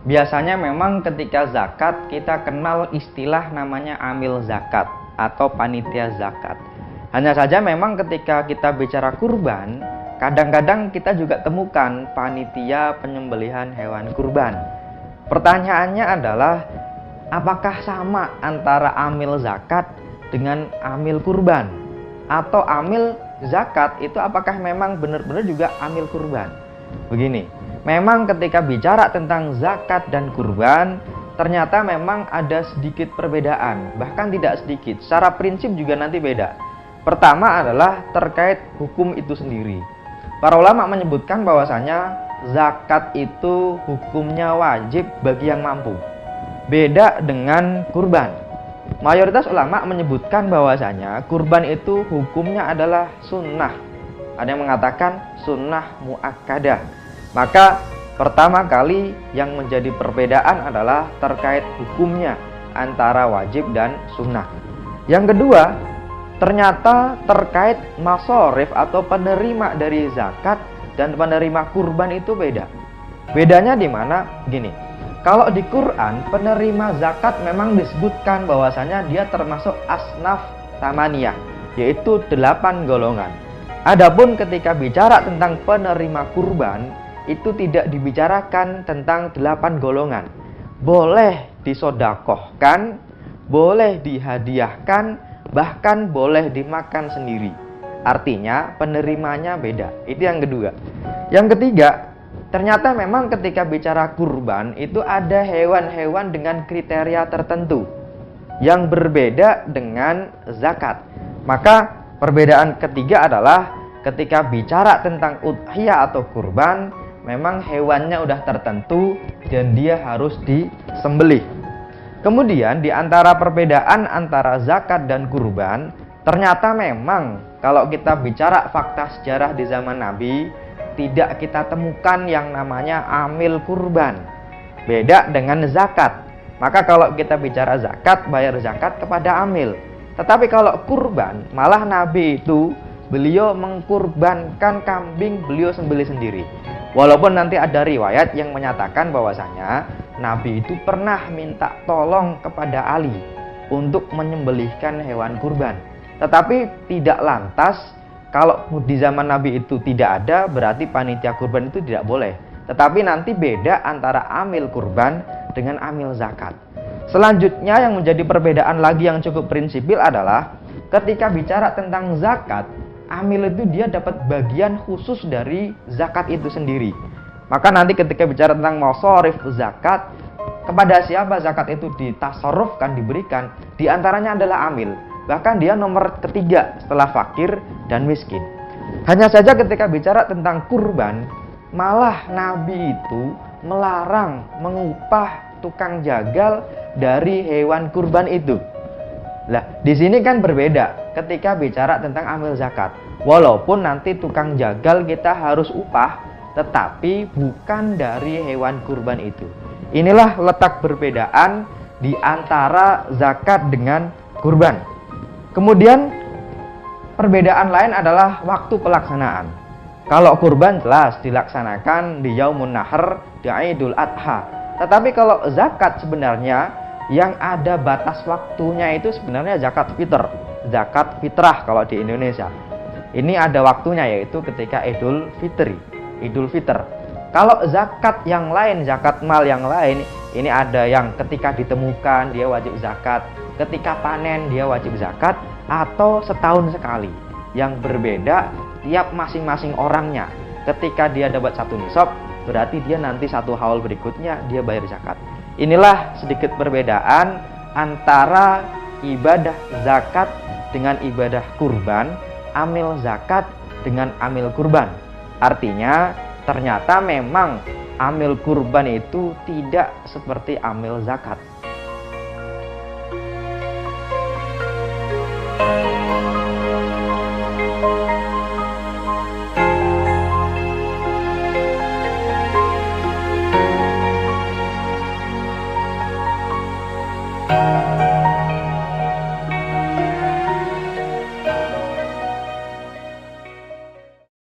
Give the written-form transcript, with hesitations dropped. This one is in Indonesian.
Biasanya memang ketika zakat kita kenal istilah namanya amil zakat atau panitia zakat. Hanya saja memang ketika kita bicara kurban, kadang-kadang kita juga temukan panitia penyembelihan hewan kurban. Pertanyaannya adalah, apakah sama antara amil zakat dengan amil kurban? Atau amil zakat itu apakah memang benar-benar juga amil kurban? Begini, memang ketika bicara tentang zakat dan kurban, ternyata memang ada sedikit perbedaan, bahkan tidak sedikit, secara prinsip juga nanti beda. Pertama adalah terkait hukum itu sendiri. Para ulama menyebutkan bahwasanya zakat itu hukumnya wajib bagi yang mampu, beda dengan kurban. Mayoritas ulama menyebutkan bahwasanya kurban itu hukumnya adalah sunnah. Ada yang mengatakan sunnah muakkadah. Maka pertama kali yang menjadi perbedaan adalah terkait hukumnya antara wajib dan sunnah. Yang kedua, ternyata terkait masorif atau penerima dari zakat dan penerima kurban itu beda. Bedanya di mana? Gini, kalau di Quran penerima zakat memang disebutkan bahwasanya dia termasuk asnaf tamaniyah, yaitu 8 golongan. Adapun ketika bicara tentang penerima kurban, itu tidak dibicarakan tentang 8 golongan. Boleh disodakohkan, boleh dihadiahkan, bahkan boleh dimakan sendiri. Artinya penerimanya beda. Itu yang kedua. Yang ketiga, ternyata memang ketika bicara kurban itu ada hewan-hewan dengan kriteria tertentu yang berbeda dengan zakat. Maka perbedaan ketiga adalah ketika bicara tentang udhiyah atau kurban, memang hewannya udah tertentu dan dia harus disembelih. Kemudian di antara perbedaan antara zakat dan kurban, ternyata memang kalau kita bicara fakta sejarah di zaman Nabi, tidak kita temukan yang namanya amil kurban. Beda dengan zakat. Maka kalau kita bicara zakat, bayar zakat kepada amil. Tetapi kalau kurban, malah Nabi itu beliau mengkurbankan kambing, beliau sembelih sendiri. Walaupun nanti ada riwayat yang menyatakan bahwasanya Nabi itu pernah minta tolong kepada Ali untuk menyembelihkan hewan kurban. Tetapi tidak lantas kalau di zaman Nabi itu tidak ada, berarti panitia kurban itu tidak boleh. Tetapi nanti beda antara amil kurban dengan amil zakat. Selanjutnya yang menjadi perbedaan lagi yang cukup prinsipil adalah ketika bicara tentang zakat, amil itu dia dapat bagian khusus dari zakat itu sendiri. Maka nanti ketika bicara tentang masorif zakat, kepada siapa zakat itu ditasarrufkan, diberikan, diantaranya adalah amil. Bahkan dia nomor ketiga setelah fakir dan miskin. Hanya saja ketika bicara tentang kurban, malah Nabi itu melarang mengupah tukang jagal dari hewan kurban itu. Lah, di sini kan berbeda ketika bicara tentang amil zakat. Walaupun nanti tukang jagal kita harus upah, tetapi bukan dari hewan kurban itu. Inilah letak perbedaan di antara zakat dengan kurban. Kemudian perbedaan lain adalah waktu pelaksanaan. Kalau kurban jelas dilaksanakan di Yaumun Nahr, di Idul Adha. Tetapi kalau zakat sebenarnya yang ada batas waktunya itu sebenarnya zakat fitr, zakat fitrah kalau di Indonesia. Ini ada waktunya, yaitu ketika Idul Fitri, Idul Fitr. Kalau zakat yang lain, zakat mal yang lain, ini ada yang ketika ditemukan dia wajib zakat, ketika panen dia wajib zakat, atau setahun sekali. Yang berbeda tiap masing-masing orangnya. Ketika dia dapat 1 nisab, berarti dia nanti 1 haul berikutnya dia bayar zakat. Inilah sedikit perbedaan antara ibadah zakat dengan ibadah kurban, amil zakat dengan amil kurban. Artinya ternyata memang amil kurban itu tidak seperti amil zakat.